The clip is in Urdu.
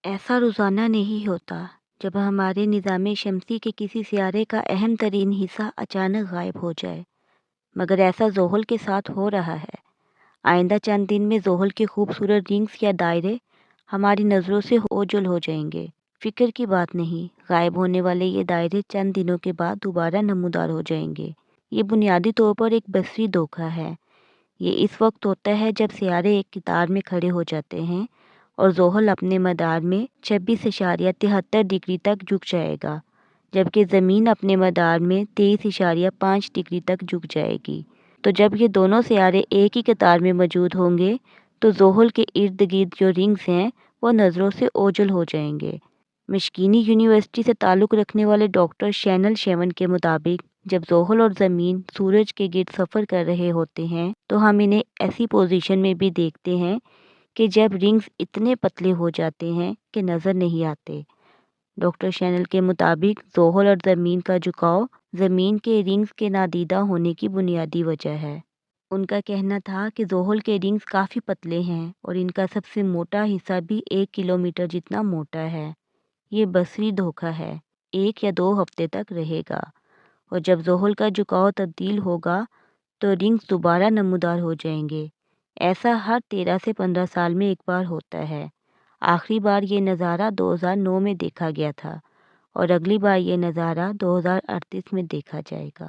ایسا روزانہ نہیں ہوتا جب ہمارے نظام شمسی کے کسی سیارے کا اہم ترین حصہ اچانک غائب ہو جائے، مگر ایسا زحل کے ساتھ ہو رہا ہے۔ آئندہ چند دن میں زحل کے خوبصورت رنگز یا دائرے ہماری نظروں سے اوجھل ہو جائیں گے۔ فکر کی بات نہیں، غائب ہونے والے یہ دائرے چند دنوں کے بعد دوبارہ نمودار ہو جائیں گے۔ یہ بنیادی طور پر ایک بصری دھوکہ ہے۔ یہ اس وقت ہوتا ہے جب سیارے ایک قطار میں کھڑے ہو جاتے ہیں اور زحل اپنے مدار میں 26.73 ڈگری تک جھک جائے گا، جبکہ زمین اپنے مدار میں 23.5 ڈگری تک جھک جائے گی۔ تو جب یہ دونوں سیارے ایک ہی قطار میں موجود ہوں گے تو زحل کے ارد گرد جو رنگز ہیں وہ نظروں سے اوجھل ہو جائیں گے۔ مشکینی یونیورسٹی سے تعلق رکھنے والے ڈاکٹر شینل شیون کے مطابق جب زحل اور زمین سورج کے گرد سفر کر رہے ہوتے ہیں تو ہم انہیں ایسی پوزیشن میں بھی دیکھتے ہیں کہ جب رنگز اتنے پتلے ہو جاتے ہیں کہ نظر نہیں آتے۔ ڈاکٹر شینل کے مطابق زحل اور زمین کا جھکاؤ زمین کے رنگز کے نادیدہ ہونے کی بنیادی وجہ ہے۔ ان کا کہنا تھا کہ زحل کے رنگز کافی پتلے ہیں اور ان کا سب سے موٹا حصہ بھی 1 کلومیٹر جتنا موٹا ہے۔ یہ بصری دھوکہ ہے، 1 یا 2 ہفتے تک رہے گا، اور جب زحل کا جھکاؤ تبدیل ہوگا تو رنگز دوبارہ نمودار ہو جائیں گے۔ ایسا ہر 13 سے 15 سال میں ایک بار ہوتا ہے۔ آخری بار یہ نظارہ 2009 میں دیکھا گیا تھا اور اگلی بار یہ نظارہ 2038 میں دیکھا جائے گا۔